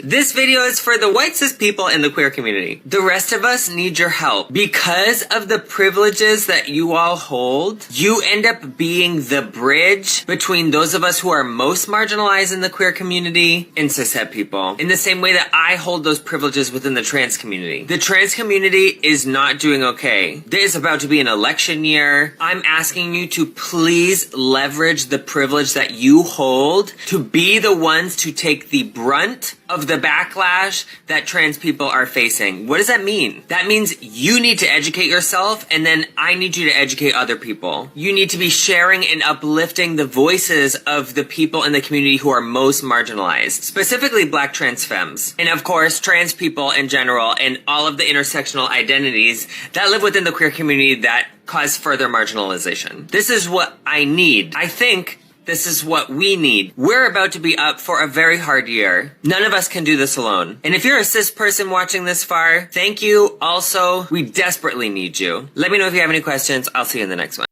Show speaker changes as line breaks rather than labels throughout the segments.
This video is for the white cis people in the queer community. The rest of us need your help. Because of the privileges that you all hold, you end up being the bridge between those of us who are most marginalized in the queer community and cishet people. In the same way that I hold those privileges within the trans community. The trans community is not doing okay. There is about to be an election year. I'm asking you to please leverage the privilege that you hold to be the ones to take the brunt of the backlash that trans people are facing. What does that mean? That means you need to educate yourself, and then I need you to educate other people. You need to be sharing and uplifting the voices of the people in the community who are most marginalized, specifically Black trans femmes. And of course, trans people in general and all of the intersectional identities that live within the queer community that cause further marginalization. This is what I need. I think this is what we need. We're about to be up for a very hard year. None of us can do this alone. And if you're a cis person watching this far, thank you. Also, we desperately need you. Let me know if you have any questions. I'll see you in the next one.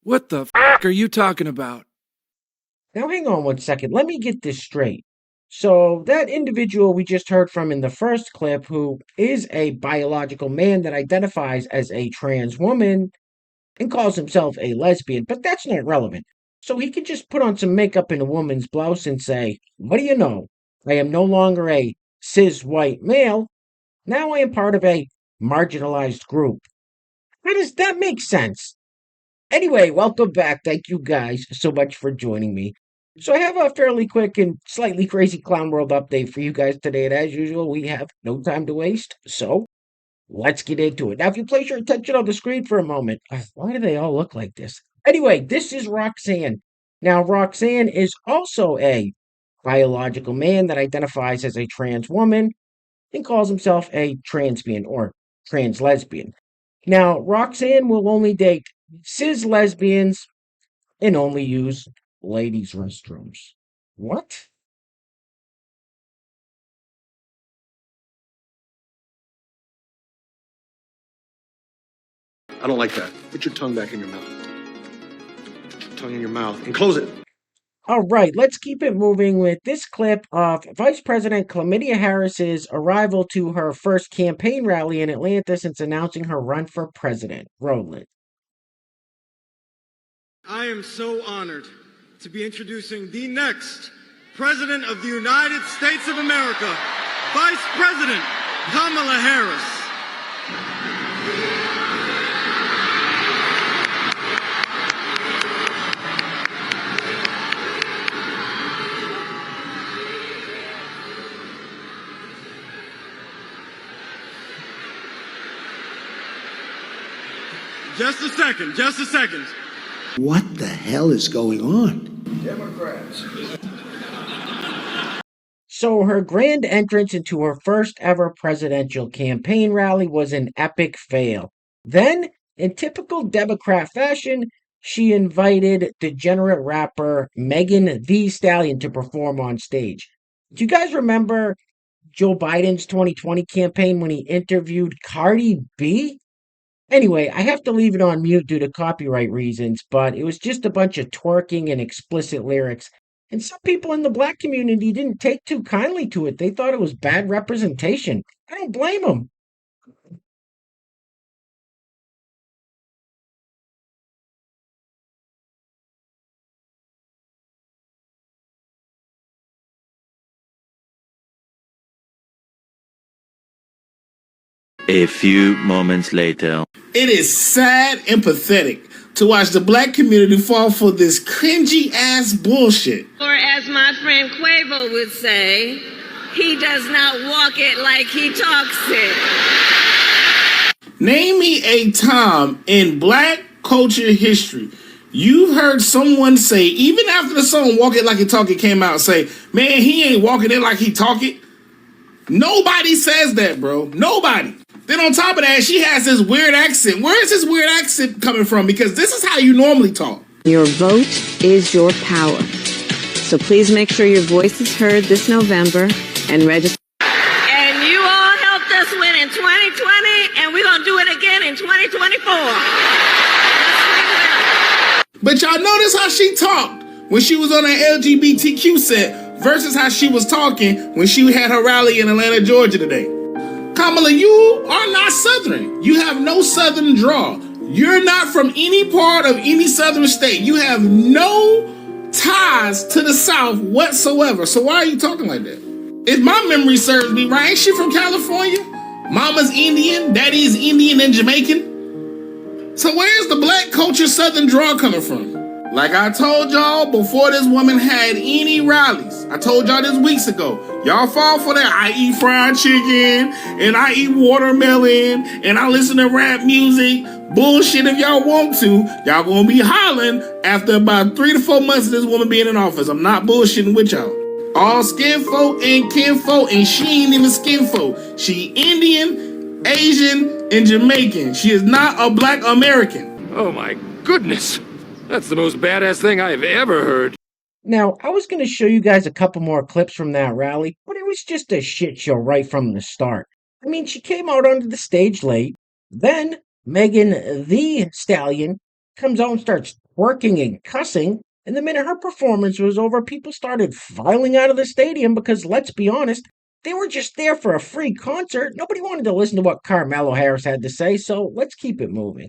What the f*** are you talking about?
Now hang on one second. Let me get this straight. So that individual we just heard from in the first clip, who is a biological man that identifies as a trans woman and calls himself a lesbian, but that's not relevant. So he could just put on some makeup and a woman's blouse and say, what do you know? I am no longer a cis white male. Now I am part of a marginalized group. How does that make sense? Anyway, welcome back. Thank you guys so much for joining me. So I have a fairly quick and slightly crazy clown world update for you guys today. And as usual, we have no time to waste. So let's get into it. Now, if you place your attention on the screen for a moment, why do they all look like this? Anyway, this is Roxanne. Now, Roxanne is also a biological man that identifies as a trans woman and calls himself a transbian or trans lesbian. Now, Roxanne will only date cis lesbians and only use ladies' restrooms. What?
I don't like that. Put your tongue back in your mouth. Put your tongue in your mouth and close it.
All right, let's keep it moving with this clip of Vice President Kamala Harris's arrival to her first campaign rally in Atlanta since announcing her run for president. Roll it.
I am so honored to be introducing the next President of the United States of America, Vice President Kamala Harris. Just a second.
What the hell is going on?
Democrats.
So her grand entrance into her first ever presidential campaign rally was an epic fail. Then, in typical Democrat fashion, she invited degenerate rapper Megan Thee Stallion to perform on stage. Do you guys remember Joe Biden's 2020 campaign when he interviewed Cardi B? Anyway, I have to leave it on mute due to copyright reasons, but it was just a bunch of twerking and explicit lyrics. And some people in the Black community didn't take too kindly to it. They thought it was bad representation. I don't blame them.
A few moments later.
It is sad and pathetic to watch the Black community fall for this cringy ass bullshit.
Or as my friend Quavo would say, he does not walk it like he talks it.
Name me a time in Black culture history you've heard someone say, even after the song Walk It Like He Talk It came out, say, man, he ain't walking it like he talk it. Nobody says that, bro. Nobody. Then on top of that, she has this weird accent. Where is this weird accent coming from? Because this is how you normally talk.
Your vote is your power. So please make sure your voice is heard this November and register.
And you all helped us win in 2020, and we're going to do it again in 2024.
But y'all notice how she talked when she was on an LGBTQ set versus how she was talking when she had her rally in Atlanta, Georgia today. Kamala, you are not Southern. You have no Southern draw. You're not from any part of any Southern state. You have no ties to the South whatsoever. So why are you talking like that? If my memory serves me right, ain't she from California? Mama's Indian, daddy's Indian and Jamaican. So where's the black culture Southern draw coming from? Like I told y'all before this woman had any rallies, I told y'all this weeks ago, y'all fall for that. I eat fried chicken, and I eat watermelon, and I listen to rap music. Bullshit if y'all want to. Y'all gonna be hollering after about 3 to 4 months of this woman being in office. I'm not bullshitting with y'all. All skin folk and kin folk, and she ain't even skin folk. She Indian, Asian, and Jamaican. She is not a black American.
Oh my goodness. That's the most badass thing I've ever heard.
Now, I was going to show you guys a couple more clips from that rally, but it was just a shit show right from the start. I mean, she came out onto the stage late. Then Megan the Stallion comes out and starts twerking and cussing. And the minute her performance was over, people started filing out of the stadium because, let's be honest, they were just there for a free concert. Nobody wanted to listen to what Kamala Harris had to say, so let's keep it moving.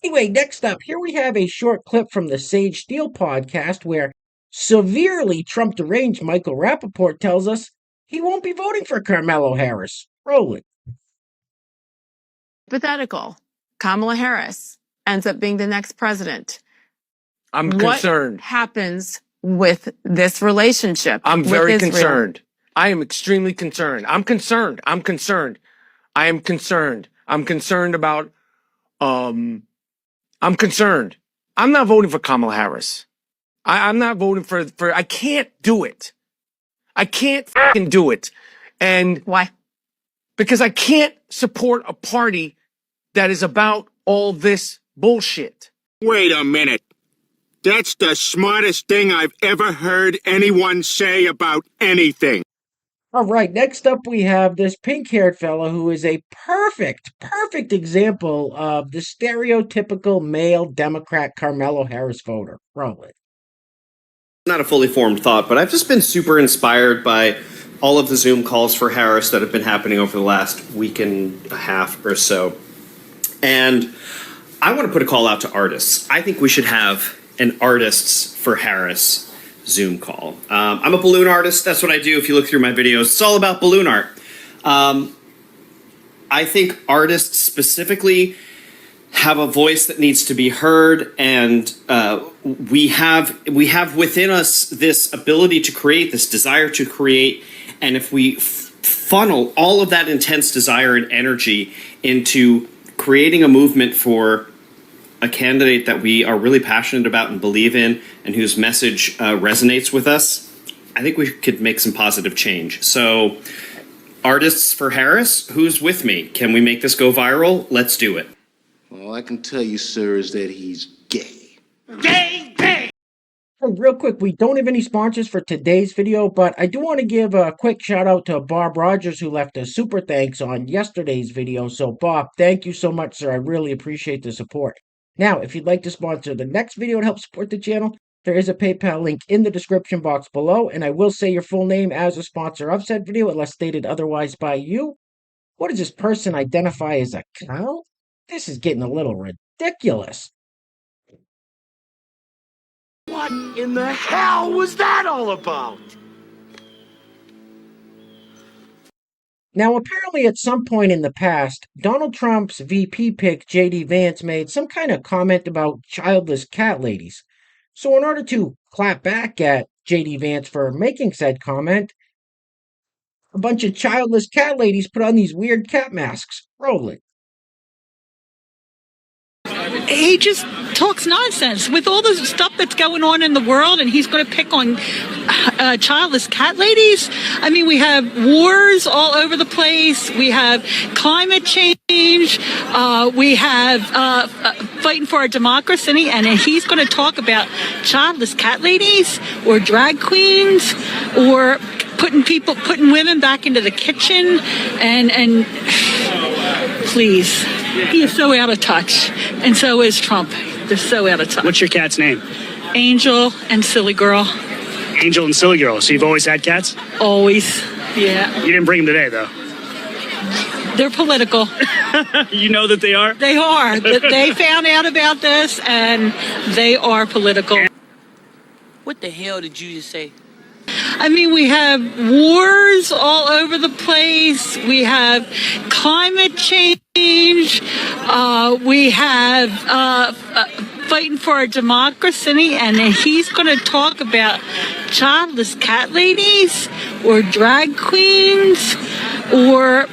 Anyway, next up, here we have a short clip from the Sage Steele podcast where severely Trump deranged Michael Rapaport tells us he won't be voting for Kamala Harris. Roll it.
Hypothetical. Kamala Harris ends up being the next president.
I'm concerned.
What happens with this relationship?
I'm
with
very
Israel?
concerned. I am extremely concerned. I'm concerned. I am concerned. I'm concerned about, I'm concerned. I'm not voting for Kamala Harris. I'm not voting for, I can't do it. I can't fucking do it. And
why?
Because I can't support a party that is about all this bullshit.
Wait a minute. That's the smartest thing I've ever heard anyone say about anything.
All right, next up we have this pink-haired fella who is a perfect example of the stereotypical male Democrat Kamala Harris voter. Roll it.
Not a fully formed thought, but I've just been super inspired by all of the Zoom calls for Harris that have been happening over the last week and a half or so. And I want to put a call out to artists. I think we should have an Artists for Harris Zoom call. I'm a balloon artist. That's what I do. If you look through my videos, it's all about balloon art. I think artists specifically have a voice that needs to be heard, and we have within us this ability to create, this desire to create, and if we funnel all of that intense desire and energy into creating a movement for a candidate that we are really passionate about and believe in, and whose message resonates with us, I think we could make some positive change. So, Artists for Harris, who's with me? Can we make this go viral? Let's do it.
All I can tell you, sir, is that he's gay.
Hey, real quick, we don't have any sponsors for today's video, but I do want to give a quick shout out to Bob Rogers, who left a super thanks on yesterday's video. So, Bob, thank you so much, sir. I really appreciate the support. Now, if you'd like to sponsor the next video and help support the channel, there is a PayPal link in the description box below, and I will say your full name as a sponsor of said video unless stated otherwise by you. What does this person identify as a cow? This is getting a little ridiculous.
What in the hell was that all about?
Now, apparently at some point in the past, Donald Trump's VP pick, J.D. Vance, made some kind of comment about childless cat ladies. So in order to clap back at J.D. Vance for making said comment, a bunch of childless cat ladies put on these weird cat masks. Roll it.
He just talks nonsense with all the stuff that's going on in the world, and he's going to pick on childless cat ladies. I mean, we have wars all over the place. We have climate change. We have fighting for our democracy, and he's going to talk about childless cat ladies or drag queens or putting women back into the kitchen and please. He is so out of touch, and so is Trump. They're so out of touch.
What's your cat's name?
Angel and Silly Girl.
Angel and Silly Girl. So you've always had cats?
Always. Yeah.
You didn't bring them today, though.
They're political.
You know that they are?
They are. They found out about this, and they are political.
What the hell did you just say?
I mean, we have wars all over the place. We have climate change. We have fighting for our democracy. And he's going to talk about childless cat ladies or drag queens or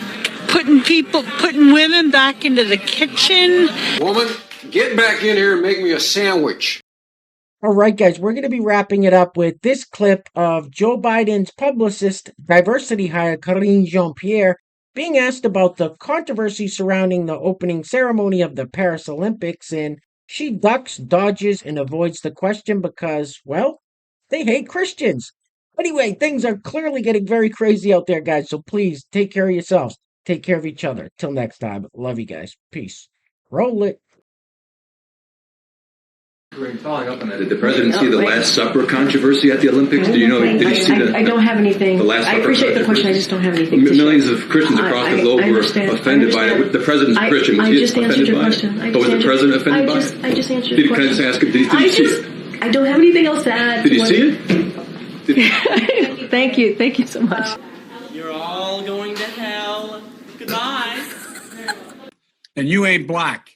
putting women back into the kitchen.
Woman, get back in here and make me a sandwich.
All right, guys, we're going to be wrapping it up with this clip of Joe Biden's publicist, diversity hire Karine Jeanpierre, being asked about the controversy surrounding the opening ceremony of the Paris Olympics, and she ducks, dodges, and avoids the question because, well, they hate Christians. Anyway, things are clearly getting very crazy out there, guys, so please take care of yourselves. Take care of each other. Till next time, love you guys. Peace. Roll it.
Following up on that, did the president see the Last Supper controversy at the Olympics? Do you know? Did he see
I don't have anything.
The Last Supper.
I appreciate the question. I just don't have anything.
Millions of Christians across the globe were offended by it. The president's Christian. Was he offended by it? But was the president offended by it?
I just answered the question.
Can I just ask him? Did he see it?
I don't have anything else to add.
Did he see it?
Thank you. Thank you so much.
You're all going to hell. Goodbye.
And you ain't black.